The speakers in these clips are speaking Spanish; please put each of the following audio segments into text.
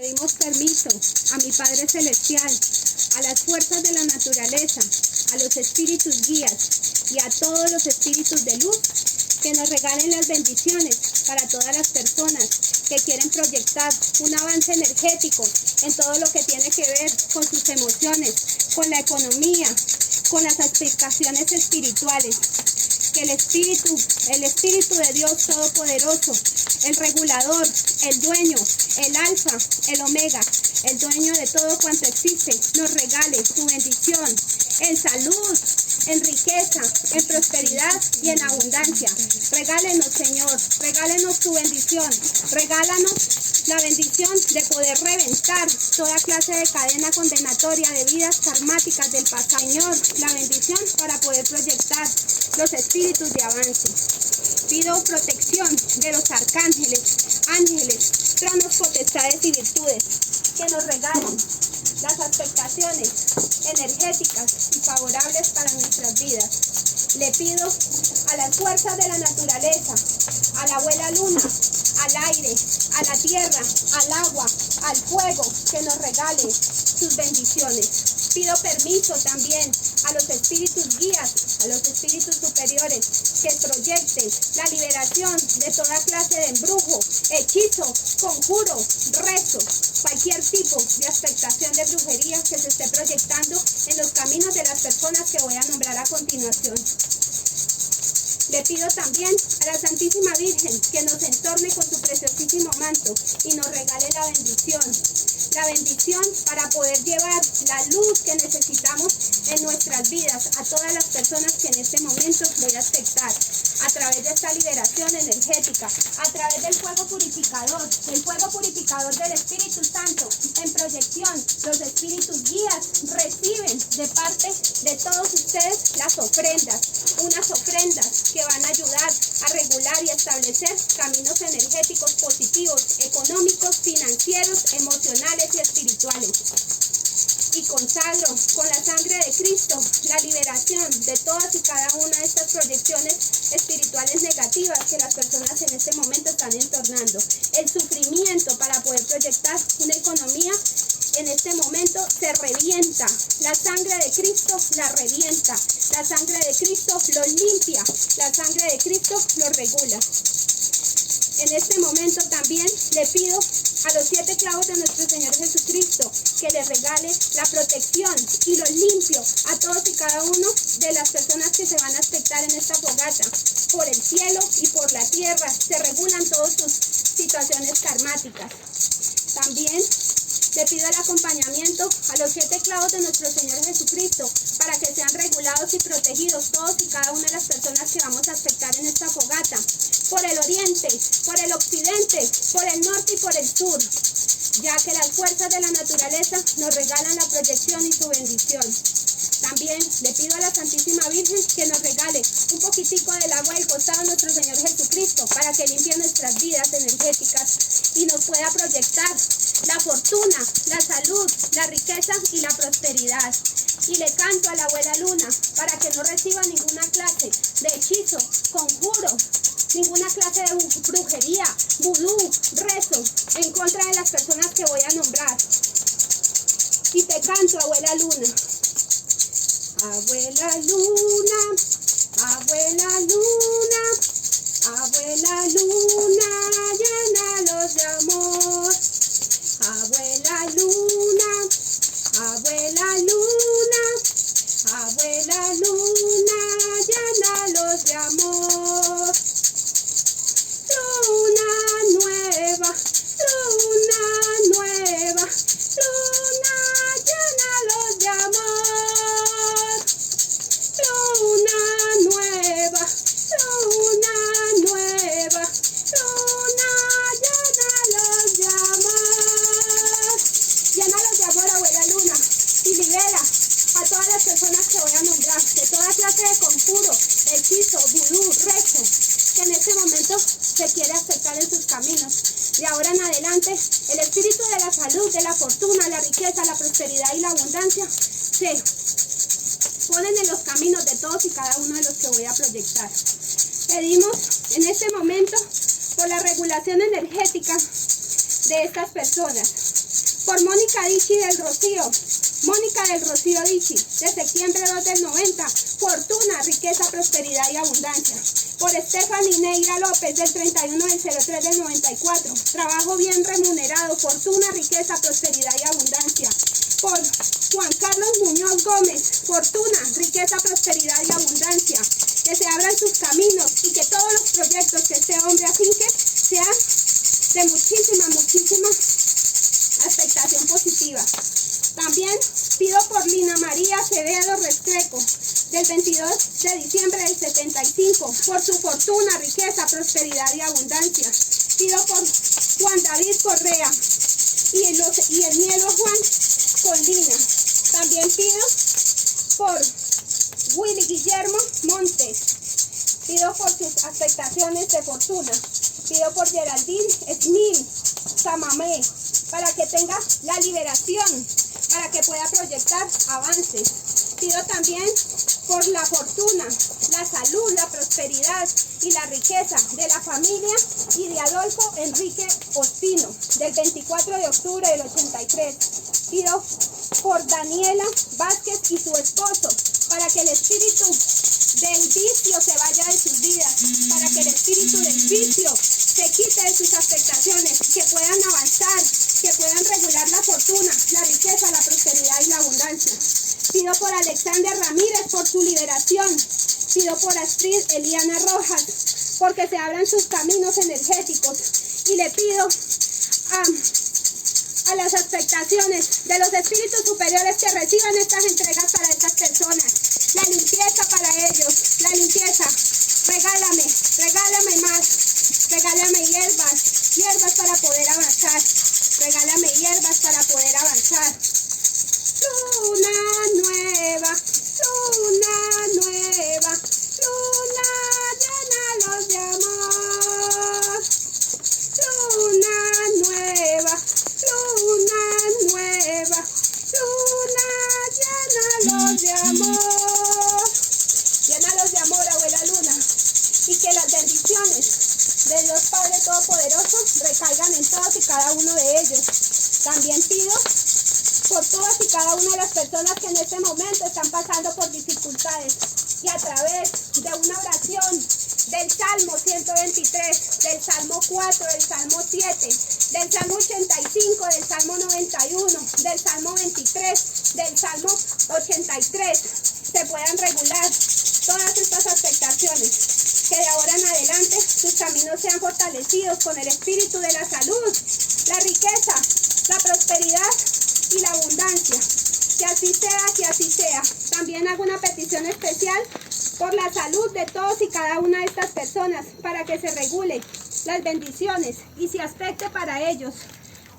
Pedimos permiso a mi Padre Celestial, a las fuerzas de la naturaleza, a los espíritus guías y a todos los espíritus de luz que nos regalen las bendiciones para todas las personas que quieren proyectar un avance energético en todo lo que tiene que ver con sus emociones, con la economía, con las aspiraciones espirituales. Que el Espíritu de Dios Todopoderoso, el regulador, el dueño, el alfa, el omega, el dueño de todo cuanto existe, nos regale su bendición en salud, en riqueza, en prosperidad y en abundancia. Regálenos, Señor, regálenos tu bendición, regálanos la bendición de poder reventar toda clase de cadena condenatoria de vidas karmáticas del pasado. Señor, la bendición para poder proyectar los espíritus de avance. Pido protección de los arcángeles, ángeles, tronos, potestades y virtudes que nos regalen las expectaciones energéticas y favorables para nuestras vidas. Le pido a las fuerzas de la naturaleza, a la abuela luna, al aire, a la tierra, al agua, al fuego, que nos regale sus bendiciones. Pido permiso también a los espíritus guías, a los espíritus superiores, que proyecten la liberación de toda clase de embrujo, hechizo, conjuro, rezo, cualquier tipo de expectación de brujería que se esté proyectando en los caminos de las personas que voy a nombrar a continuación. Le pido también a la Santísima Virgen que nos entorne con su preciosísimo manto y nos regale la bendición para poder llevar la luz que necesitamos en nuestras vidas a todas las personas que en este momento voy a aceptar, a través de esta liberación energética, a través del fuego purificador del Espíritu Santo. En proyección, los espíritus guías reciben de parte de todos ustedes las ofrendas, unas ofrendas que van a ayudar a regular y establecer caminos energéticos positivos, económicos, financieros, emocionales y espirituales. Y consagro con la sangre de Cristo la liberación de todas y cada una de estas proyecciones espirituales negativas que las personas en este momento están entornando. El sufrimiento para poder proyectar una economía en este momento se revienta. La sangre de Cristo la revienta. La sangre de Cristo lo limpia. La sangre de Cristo lo regula. En este momento también le pido a los 7 clavos de nuestro Señor Jesucristo que le regale la protección y lo limpio a todos y cada uno de las personas que se van a aspectar en esta fogata. Por el cielo y por la tierra se regulan todas sus situaciones karmáticas. También le pido el acompañamiento a los 7 clavos de nuestro Señor Jesucristo para que sean regulados y protegidos todos y cada una de las personas que vamos a aspectar en esta fogata. Por el oriente, por el occidente, por el norte y por el sur, ya que las fuerzas de la naturaleza nos regalan la proyección y su bendición. También le pido a la Santísima Virgen que nos regale un poquitico del agua del costado de nuestro Señor Jesucristo para que limpie nuestras vidas energéticas y nos pueda proyectar la fortuna, la salud, la riqueza y la prosperidad. Y le canto a la abuela luna para que no reciba ninguna clase de hechizo, conjuro, ninguna clase de brujería, vudú, rezo en contra de las personas que voy a nombrar. Y te canto, abuela luna. Abuela luna, abuela luna, abuela luna, llénalos de amor. Abuela luna, abuela luna, abuela luna, llénalos de amor. Luna nueva, luna nueva, luna, llénalos de amor. Luna nueva, luna nueva, luna, llénalos de amor. Llénalos de amor, abuela luna, y libera a todas las personas que voy a nombrar de toda clase de conjuro, hechizo, vudú, rezo, que en este momento se quiere aceptar en sus caminos. De ahora en adelante, el espíritu de la salud, de la fortuna, la riqueza, la prosperidad y la abundancia se ponen en los caminos de todos y cada uno de los que voy a proyectar. Pedimos en este momento por la regulación energética de estas personas. Por Mónica Dichi del Rocío. Mónica del Rocío Dichi, de septiembre 2 del 90, fortuna, riqueza, prosperidad y abundancia. Por Stephanie Neira López, del 31 del 03 del 94, trabajo bien remunerado, fortuna, riqueza, prosperidad y abundancia. Por Juan Carlos Muñoz Gómez, fortuna, riqueza, prosperidad y abundancia. Que se abran sus caminos y que todos los proyectos que este hombre afinque sean de muchísima expectación positiva. También pido por Lina María Acevedo Restrepo, del 22 de diciembre del 75, por su fortuna, riqueza, prosperidad y abundancia. Pido por Juan David Correa y el Nielo Juan Colina. También pido por Willy Guillermo Montes. Pido por sus expectaciones de fortuna. Pido por Geraldine Smil Samamé, para que tenga la liberación, para que pueda proyectar avances. Pido también por la fortuna, la salud, la prosperidad y la riqueza de la familia y de Adolfo Enrique Ospino, del 24 de octubre del 83. Pido por Daniela Vázquez y su esposo, para que el espíritu del vicio se vaya de sus vidas, para que el espíritu del vicio se quite de sus afectaciones, que puedan avanzar, que puedan regular la fortuna, la riqueza, la prosperidad y la abundancia. Pido por Alexander Ramírez por su liberación. Pido por Astrid Eliana Rojas, porque se abran sus caminos energéticos. Y le pido a las expectaciones de los espíritus superiores que reciban estas entregas para estas personas. La limpieza para ellos, la limpieza. Regálame más. Regálame hierbas para poder avanzar. Regálame hierbas para poder avanzar. Luna nueva, luna llénalos de amor. Luna nueva, luna llénalos de amor. Llénalos de amor, abuela Luna, y que las bendiciones de Dios Padre Todopoderoso recaigan en todos y cada uno de ellos. También pido por todas y cada una de las personas que en este momento están pasando por dificultades, y a través de una oración del Salmo 123, del Salmo 4, del Salmo 7, del Salmo 85, del Salmo 91, del Salmo 23, del Salmo 83, se puedan regular todas estas afectaciones, que de ahora en adelante sus caminos sean fortalecidos con el espíritu de la salud, la riqueza, la prosperidad y la abundancia. Que así sea, que así sea. También hago una petición especial por la salud de todos y cada una de estas personas, para que se regule las bendiciones y se aspecte para ellos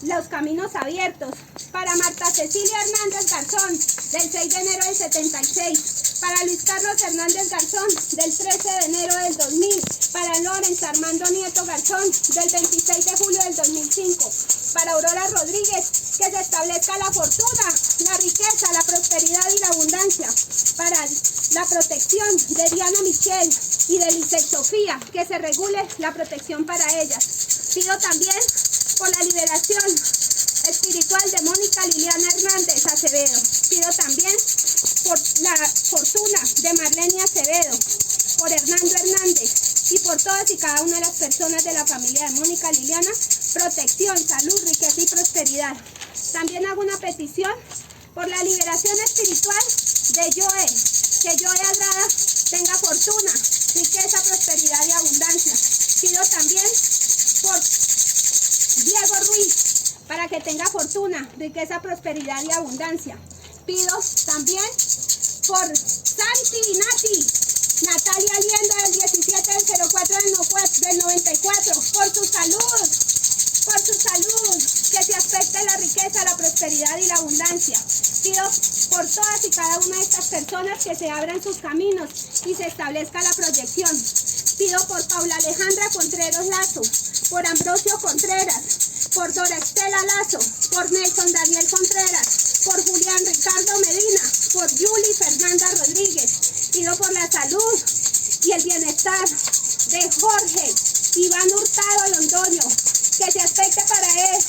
los caminos abiertos. Para Marta Cecilia Hernández Garzón, del 6 de enero del 76. Para Luis Carlos Hernández Garzón, del 13 de enero del 2000. Para Lorenz Armando Nieto Garzón, del 26 de julio del 2005. Para Aurora Rodríguez, que se establezca la fortuna, la riqueza, la prosperidad y la abundancia. Para la protección de Diana Michelle y de Lisette Sofía, que se regule la protección para ellas. Pido también por la liberación espiritual de Mónica Liliana Hernández Acevedo. Pido también por la fortuna de Marlene Acevedo, por Hernando Hernández y por todas y cada una de las personas de la familia de Mónica Liliana, protección, salud, riqueza y prosperidad. También hago una petición por la liberación espiritual de Joe, que Joe Adrada tenga fortuna, riqueza, prosperidad y abundancia. Pido también por Diego Ruiz, para que tenga fortuna, riqueza, prosperidad y abundancia. Pido también por Santi y Natalia Lienda, del 17 del 04 del 94, por su salud, que se aspecte la riqueza, la prosperidad y la abundancia. Pido por todas y cada una de estas personas que se abran sus caminos y se establezca la proyección. Pido por Paula Alejandra Contreras Lazo, por Ambrosio Contreras, por Dora Estela Lazo, por Nelson Daniel Contreras, por Julián Ricardo Medina, por Yuli Fernanda Rodríguez. Pido por la salud y el bienestar de Jorge Iván Hurtado Londoño, que se aspecte para él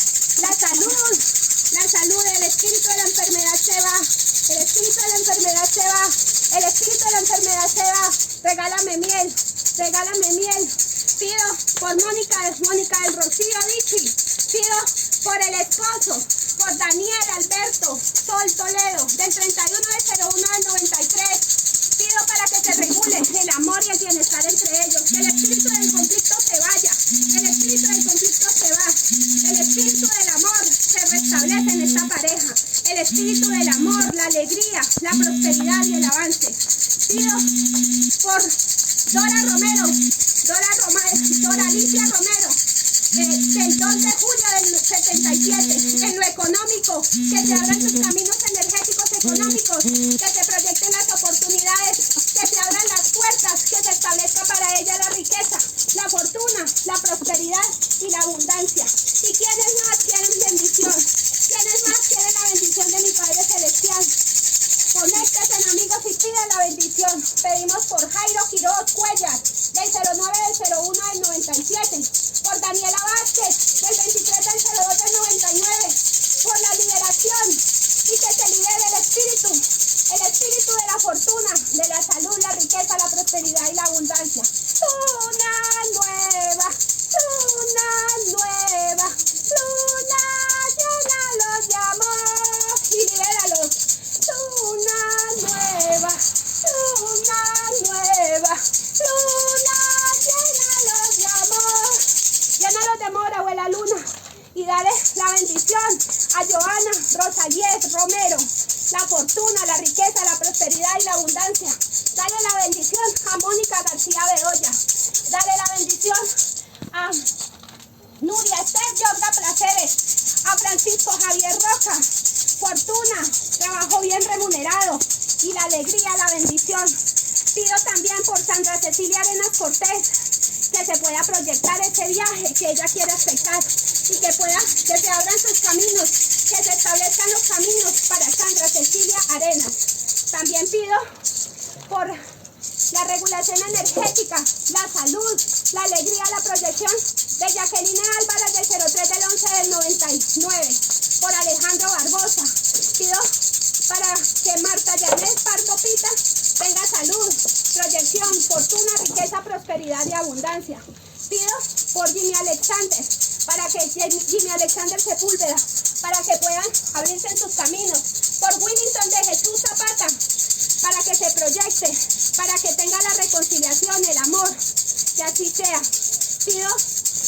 espíritu de la enfermedad se va. El espíritu de la enfermedad se va. El espíritu de la enfermedad se va. Regálame miel. Regálame miel. Pido por Mónica del Rocío Dichi. Pido por el esposo, por Daniel Alberto Sol Toledo, del 31/01 del 93. Pido para que se regule el amor y el bienestar entre ellos. Que el espíritu del conflicto se vaya. El espíritu del conflicto se va. El espíritu del amor se restablece en esta pareja. El espíritu del amor, la alegría, la prosperidad y el avance. Pido por Dora Alicia Romero, del 2 de julio del 77, en lo económico, que se abran sus caminos energéticos económicos, que se proyecten las oportunidades, que se abran las puertas, que se establezca para ella la riqueza, la fortuna, la prosperidad y la abundancia. ¿Y quiénes más quieren bendición? ¿Quiénes más quieren la bendición de mi Padre Celestial? Conéctense, amigos, y piden la bendición. Pedimos por Jairo Quiroz Cuellar, del 09/01 del 97, por Daniela Vázquez, del 23/02 del 99, por la liberación y que se libere el espíritu de la fortuna, de la salud, la riqueza, la prosperidad y la abundancia. Luna nueva, luna, llénalos de amor y libéralos. Luna nueva, luna, llénalos de amor. Llénalos de amor, abuela Luna, y dale la bendición a Joana Rosaliet Romero, la fortuna, la riqueza, la prosperidad y la abundancia. Dale la bendición a Mónica García Bedoya. Dale la bendición a Nuria Esther Yorga Placeres, a Francisco Javier Roca, fortuna, trabajo bien remunerado y la alegría, la bendición. Pido también por Sandra Cecilia Arenas Cortés, que se pueda proyectar ese viaje que ella quiere aceptar y que se abran sus caminos, que se establezcan los caminos para Sandra Cecilia Arenas. También pido por la regulación energética, la salud, la alegría, la proyección de Jacqueline Álvarez, del 03/11 del 99, por Alejandro Barbosa. Pido para que Marta Yanet Pardo Pita tenga salud, proyección, fortuna, riqueza, prosperidad y abundancia. Pido por Jimmy Alexander, para que Jimmy Alexander Sepúlveda, para que puedan abrirse en sus caminos. Por Willington de Jesús Zapata, para que se proyecte, para que tenga la reconciliación, el amor, que así sea. Pido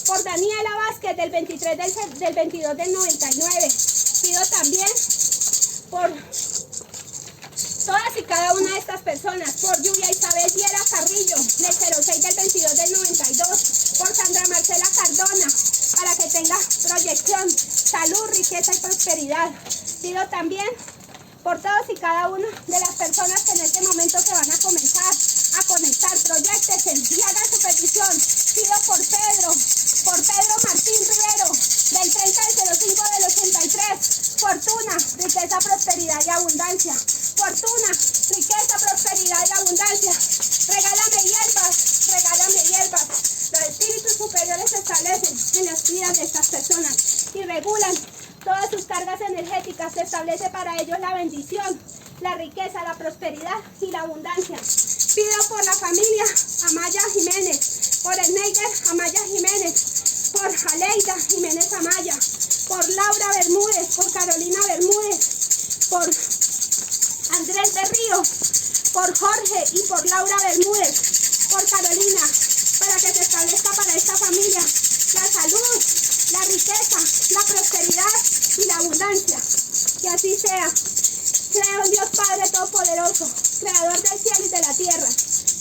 por Daniela Vázquez, del 22 del 99. Pido también por todas y cada una de estas personas, por Lluvia Isabel Viera Carrillo, del 06/22 del 92, por Sandra Marcela Cardona, para que tenga proyección, salud, riqueza y prosperidad. Pido también por todos y cada una de las personas que en este momento se van a comenzar a conectar, proyéctense y hagan su petición. Pido por Pedro Martín Rivero, del 30/05 del 83, fortuna, riqueza, prosperidad y abundancia. Fortuna, riqueza, prosperidad y abundancia. Regálame hierbas. Los espíritus superiores se establecen en las vidas de estas personas y regulan todas sus cargas energéticas. Se establece para ellos la bendición, la riqueza, la prosperidad y la abundancia. Pido por la familia Amaya Jiménez, por el Neider Amaya Jiménez, por Aleida Jiménez Amaya, por Laura Bermúdez, por Carolina Bermúdez, por Andrés Berrío, por Jorge y por Laura Bermúdez, por Carolina, para que se establezca para esta familia la salud, la riqueza, la prosperidad y la abundancia. Que así sea. Creo en Dios Padre Todopoderoso, Creador del cielo y de la tierra.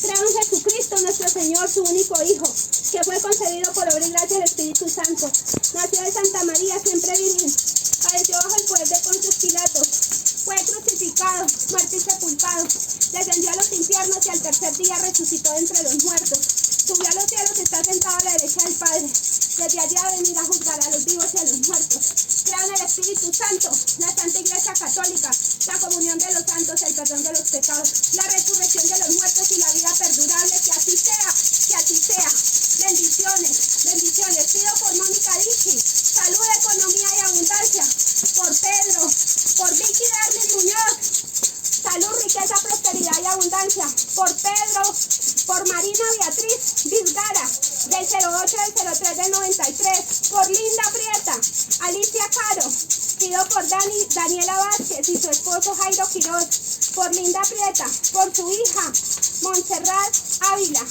Creo en Jesucristo nuestro Señor, su único Hijo, que fue concebido por obra y gracia del Espíritu Santo. Nació de Santa María, siempre virgen. Padeció bajo el poder de Poncio Pilato. Fue crucificado, muerto y sepultado. Descendió a los infiernos y al tercer día resucitó de entre los muertos. Subió a los cielos y está sentado a la derecha del Padre. Desde allá ha de venir a juzgar a los vivos y a los muertos. Creo en el Espíritu Santo, la Santa Iglesia Católica, la comunión de los santos, el perdón de los pecados, la resurrección de los muertos y la vida perdurable. Que así sea, que así sea. Bendiciones. Pido por Mónica Dichi, salud, economía y abundancia. Por Pedro por Vicky Darly Muñoz, salud, riqueza, prosperidad y abundancia. Por Pedro, por Marina Beatriz Vizgara, del 08 del 03 del 93. Por Linda Prieta, Alicia Caro. Pido por Daniela Vázquez y su esposo Jairo Quiroz. Por Linda Prieta, por su hija Montserrat Ávila.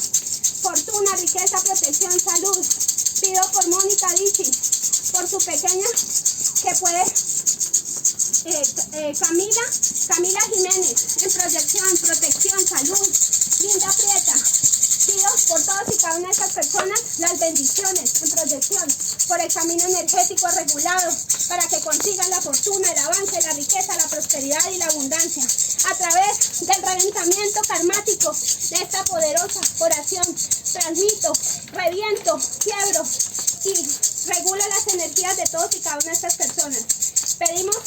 Fortuna, riqueza, protección, salud. Pido por Mónica Dichi, por su pequeña que puede, Camila Jiménez, en proyección, protección, salud. Linda Prieta, pido por todos y cada una de estas personas las bendiciones en proyección, por el camino energético regulado, para que consigan la fortuna, el avance, la riqueza, la prosperidad y la abundancia, a través del reventamiento karmático de esta poderosa oración. Transmito, reviento, quiebro y regulo las energías de todos y cada una de estas personas. Pedimos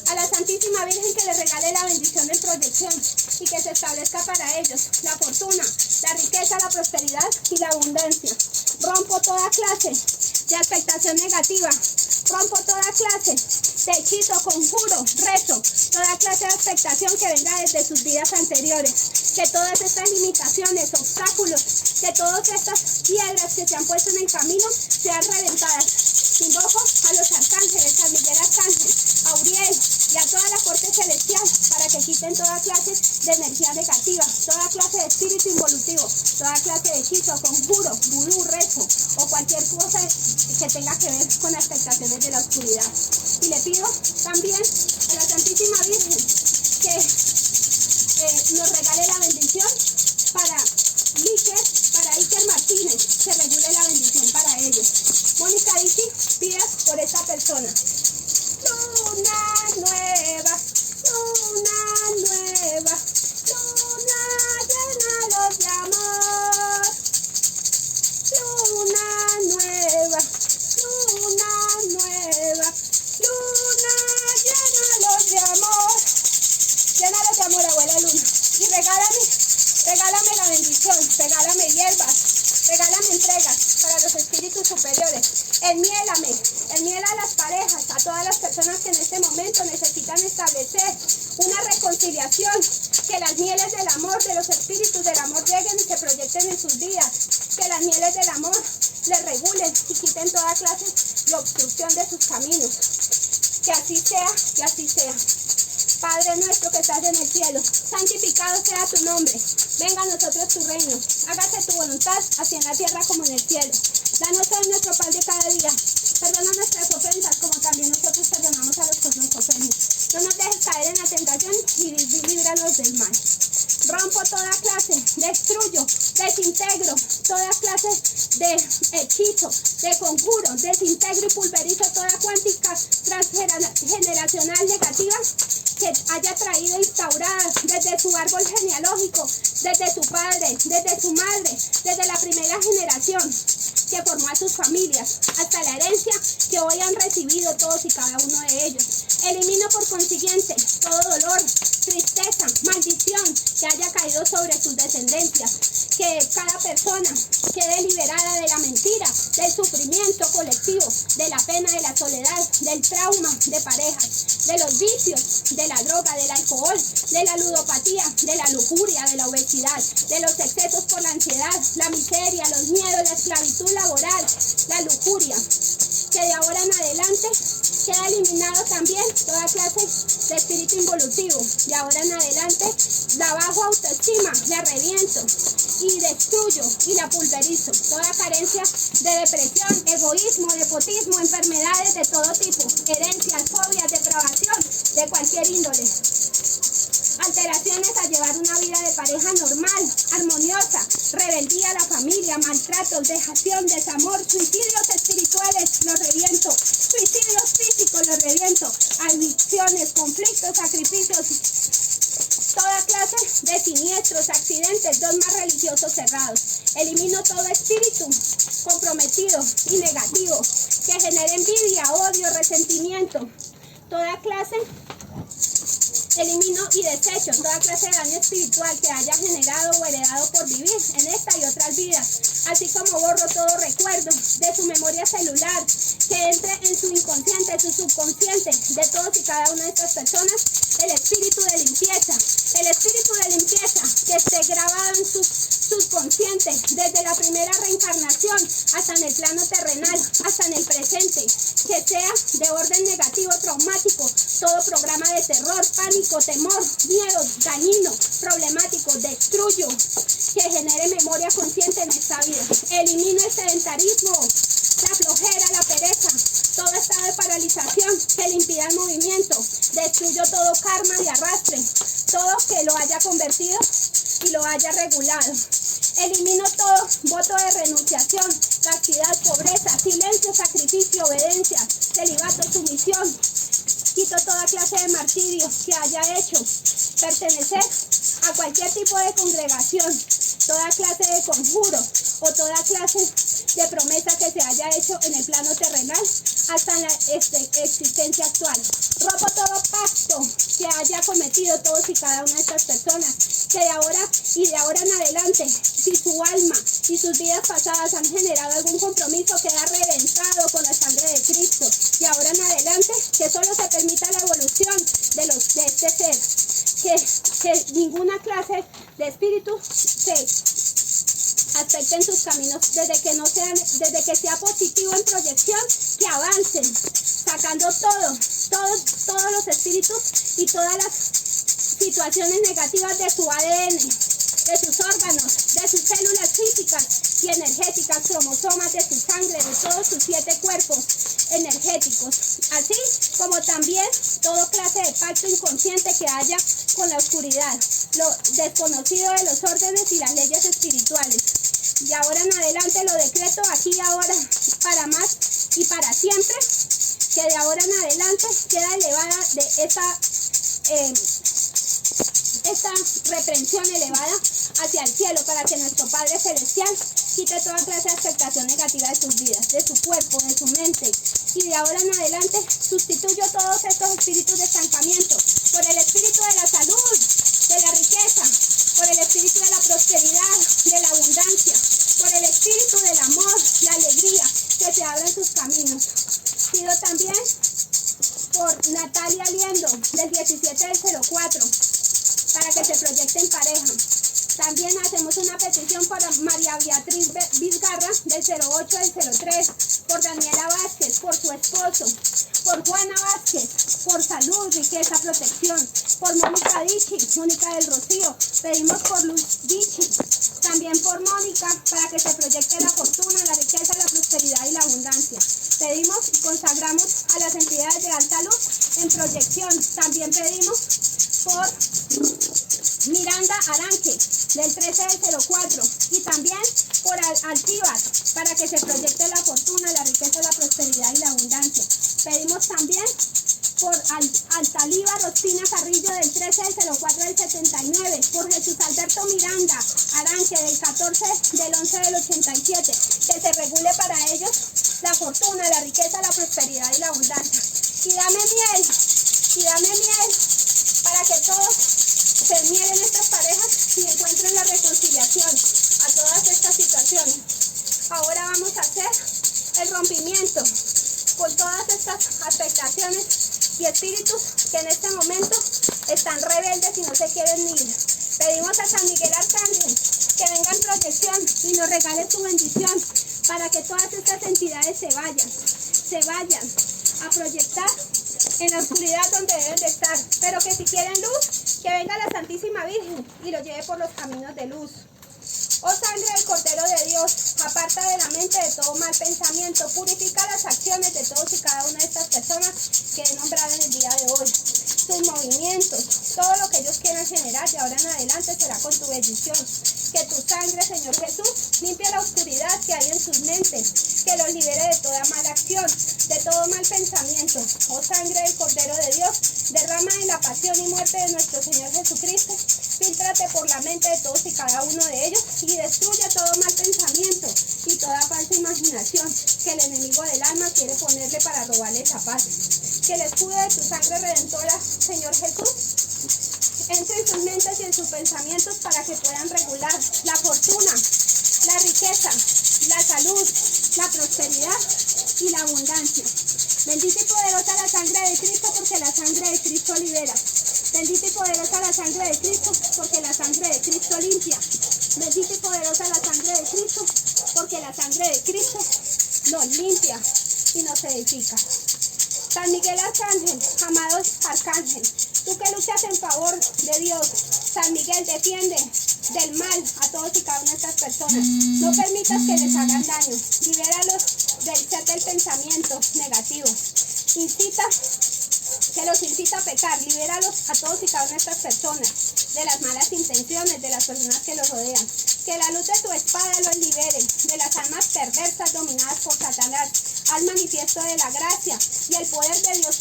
a la Santísima Virgen que les regale la bendición en proyección y que se establezca para ellos la fortuna, la riqueza, la prosperidad y la abundancia. Rompo toda clase de expectación negativa, rompo toda clase de hechizo, conjuro, rezo, toda clase de expectación que venga desde sus vidas anteriores. Que todas estas limitaciones, obstáculos, que todas estas piedras que se han puesto en el camino sean reventadas. Invoco a los arcángeles, a Miguel Arcángel, a Uriel y a toda la corte celestial para que quiten toda clase de energía negativa, toda clase de espíritu involutivo, toda clase de hechizo, conjuro, vudú, rezo o cualquier cosa que tenga que ver con las expectaciones de la oscuridad. Y le pido también a la Santísima Virgen que nos regale la bendición para Iker Martínez, que regule la bendición para ellos. Mónica Dichi pide por esta persona. Luna nueva, luna nueva, luna llénalos de amor. Luna nueva, luna nueva, luna llénalos de amor. Llénalos de amor, abuela Luna. Y regálame la bendición, regálame hierbas, regálame entregas para los espíritus superiores. Enmiela a las parejas, a todas las personas que en este momento necesitan establecer una reconciliación, que las mieles del amor, de los espíritus del amor lleguen y se proyecten en sus vidas, que las mieles del amor les regulen y quiten toda clase de obstrucción de sus caminos. Que así sea, que así sea. Padre nuestro que estás en el cielo, santificado sea tu nombre. Venga a nosotros tu reino. Hágase tu voluntad, así en la tierra como en el cielo. Danos hoy nuestro pan de cada día. Perdona nuestras ofensas, como también nosotros perdonamos a los que nos ofenden. No nos dejes caer en la tentación y líbranos del mal. Rompo toda clase, destruyo, desintegro toda clase de hechizo, de conjuro, desintegro y pulverizo toda cuántica transgeneracional negativa que haya traído instaurada desde su árbol genealógico, desde su padre, desde su madre, desde la primera generación que formó a sus familias, hasta la herencia que hoy han recibido todos y cada uno de ellos. Elimino por consiguiente todo dolor, tristeza, maldición que haya caído sobre sus descendencias. Que cada persona quede liberada de la mentira, del sufrimiento colectivo, de la pena, de la soledad, del trauma de parejas, de los vicios, de la droga, del alcohol, de la ludopatía, de la lujuria, de la obesidad, de los excesos por la ansiedad, la miseria, los miedos, la esclavitud laboral, la lujuria. Que de ahora en adelante queda eliminado también toda clase de espíritu involutivo. De ahora en adelante la bajo autoestima, la reviento y destruyo y la pulverizo. Toda carencia de depresión, egoísmo, nepotismo, enfermedades de todo tipo, herencias, fobias, depravación de cualquier índole. Alteraciones a llevar una vida de pareja normal, armoniosa, rebeldía a la familia, maltratos, dejación, desamor, suicidios espirituales, los reviento, suicidios físicos, los reviento, adicciones, conflictos, sacrificios, toda clase de siniestros, accidentes, dogmas religiosos cerrados. Elimino todo espíritu comprometido y negativo que genere envidia, odio, resentimiento, toda clase Elimino y desecho toda clase de daño espiritual que haya generado o heredado por vivir en esta y otras vidas, así como borro todo recuerdo de su memoria celular que entre en su inconsciente, en su subconsciente, de todos y cada una de estas personas, el espíritu de limpieza que esté grabado en su subconsciente desde la primera reencarnación hasta en el plano terrenal, hasta en el presente, que sea de orden negativo, traumático, todo programa de terror, pánico, temor, miedo, dañino, problemático, destruyo, que genere memoria consciente en esta vida. Elimino el sedentarismo, la flojera, la pereza, todo estado de paralización que le impida el movimiento. Destruyo todo karma de arrastre, todo que lo haya convertido y lo haya regulado. Elimino todo voto de renunciación, castidad, pobreza, silencio, sacrificio, obediencia, celibato, sumisión. Quito toda clase de martirio que haya hecho pertenecer a cualquier tipo de congregación, toda clase de conjuro o toda clase de promesa que se haya hecho en el plano terrenal hasta en la existencia actual. Rompo todo pacto que haya cometido todos y cada una de estas personas, que de ahora en adelante, si su alma y sus vidas pasadas han generado algún compromiso, queda reventado con la sangre de Cristo. Y ahora en adelante, que solo se permita la evolución de este ser, que ninguna clase de espíritu se aspecte en sus caminos, desde que sea positivo en proyección, que avancen, sacando todos los espíritus y todas las situaciones negativas de su ADN, de sus órganos, de sus células físicas y energéticas, cromosomas, de su sangre, de todos sus 7 cuerpos energéticos, así como también toda clase de pacto inconsciente que haya con la oscuridad, lo desconocido de los órdenes y las leyes espirituales. Y ahora en adelante lo decreto aquí y ahora, para más y para siempre, que de ahora en adelante queda elevada de esta reprensión elevada hacia el cielo, para que nuestro Padre Celestial quite toda clase de expectación negativa de sus vidas, de su cuerpo, de su mente. Y de ahora en adelante sustituyo todos estos espíritus de estancamiento por el espíritu de la salud, de la riqueza, por el espíritu de la prosperidad, de la abundancia, por el espíritu del amor, la alegría, que se abran sus caminos. Pido también por Natalia Liendo, del 17 del 04, para que se proyecte en pareja. También hacemos una petición para María Beatriz Vizgarra, del 08 del 03, por Daniela Vázquez, por su esposo, por Juana Vázquez, por salud, riqueza, protección, por Mónica Mónica del Rocío, pedimos por Luz Dichi, también por Mónica, para que se proyecte la fortuna, la riqueza, la prosperidad y la abundancia. Pedimos y consagramos a las entidades de alta luz en proyección. También pedimos por Miranda Aranque, del 13 del 04, y también por Altíbar, para que se proyecte la fortuna, la riqueza, la prosperidad y la abundancia. Pedimos también por Altalíbar Ospina Carrillo, del 13 del 04 del 79, por Jesús Alberto Miranda Aranque, del 14 del 11 del 87, que se regule para ellos la fortuna, la riqueza, la prosperidad y la abundancia. Y dame miel para que todos se mielen estas parejas y encuentren la reconciliación a todas estas situaciones. Ahora vamos a hacer el rompimiento con todas estas afectaciones y espíritus que en este momento están rebeldes y no se quieren ir. Pedimos a San Miguel Arcángel que venga en protección y nos regale su bendición para que todas estas entidades se vayan a proyectar en la oscuridad donde deben de estar, pero que si quieren luz, que venga la Santísima Virgen y lo lleve por los caminos de luz. Oh sangre del Cordero de Dios, aparta de la mente de todo mal pensamiento, purifica las acciones de todos y cada una de estas personas que he nombrado en el día de hoy. Sus movimientos, todo lo que ellos quieran generar de ahora en adelante será con tu bendición. Que tu sangre, Señor Jesús, limpie la oscuridad que hay en sus mentes, que los libere de toda mala acción, de todo mal pensamiento. Oh sangre del Cordero de Dios, derrama en la pasión y muerte de nuestro Señor Jesucristo, fíltrate por la mente de todos y cada uno de ellos y destruye todo mal pensamiento y toda falsa imaginación que el enemigo del alma quiere ponerle para robarle esa paz. Que el escudo de tu sangre redentora, Señor Jesús, entre en sus mentes y en sus pensamientos para que puedan regular la fortuna, la riqueza, la salud, la prosperidad y la abundancia. Bendita y poderosa la sangre de Cristo, porque la sangre de Cristo libera. Bendita y poderosa la sangre de Cristo, porque la sangre de Cristo limpia. Bendita y poderosa la sangre de Cristo, porque la sangre de Cristo nos limpia y nos edifica. San Miguel Arcángel, amados arcángel, tú que luchas en favor de Dios, San Miguel defiende del mal a todos y cada una de estas personas. No permitas que les hagan daño. Libéralos del ser del pensamiento negativo. Que los incita a pecar. Libéralos a todos y cada una de estas personas de las malas intenciones de las personas que los rodean. Que la luz de tu espada los libere de las almas perversas dominadas por Satanás. Haz manifiesto de la gracia y el poder de Dios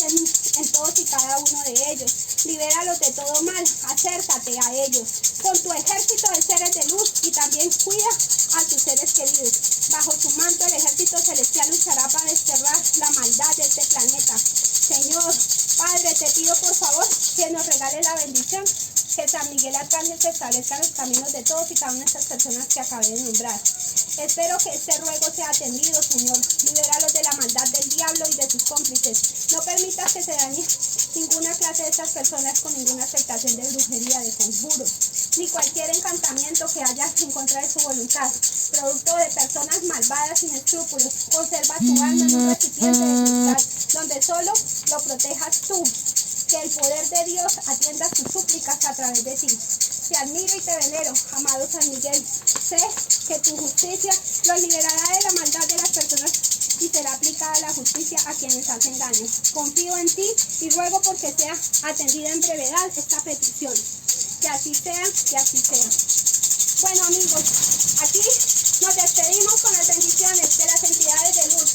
en todos y cada uno de ellos. Libéralos de todo mal, acércate a ellos con tu ejército de seres de luz y también cuida a tus seres queridos. Bajo su manto el ejército celestial luchará para desterrar la maldad de este planeta. Señor, Padre, te pido por favor que nos regale la bendición, que San Miguel Arcángel se establezca en los caminos de todos y cada una de estas personas que acabé de nombrar. Espero que este ruego sea atendido, Señor. Libéralos de la maldad del diablo y de sus cómplices. No permitas que se dañe ninguna clase de estas personas con ninguna aceptación de brujería, de conjuro, ni cualquier encantamiento que haya en contra de su voluntad. Producto de personas malvadas sin escrúpulos. Conserva tu alma en un recipiente de cristal, donde solo lo protejas tú. Que el poder de Dios atienda sus súplicas a través de ti. Te admiro y te venero, amado San Miguel. Sé que tu justicia los liberará de la maldad de las personas y será aplicada la justicia a quienes hacen daño. Confío en ti y ruego porque sea atendida en brevedad esta petición. Que así sea, que así sea. Bueno, amigos, aquí nos despedimos con las bendiciones de las entidades de luz.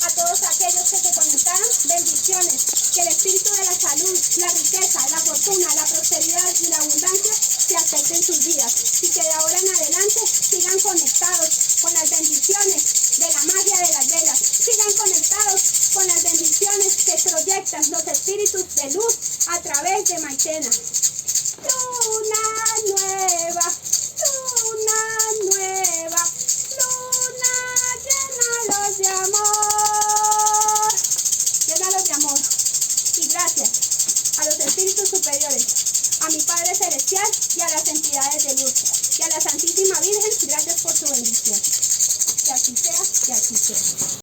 A todos aquellos que se conectaron, bendiciones. Que el espíritu de la salud, la riqueza, la fortuna, la prosperidad y la abundancia se acerquen sus vidas. Y que de ahora en adelante sigan conectados con las bendiciones de la magia de las velas. Sigan conectados con las bendiciones que proyectan los espíritus de luz a través de Maitena. Luna nueva, luna nueva, luna, llénalos de amor. Llénalos de amor. Y gracias a los espíritus superiores, a mi Padre Celestial y a las entidades de luz. Y a la Santísima Virgen, gracias por su bendición. Que así sea, que así sea.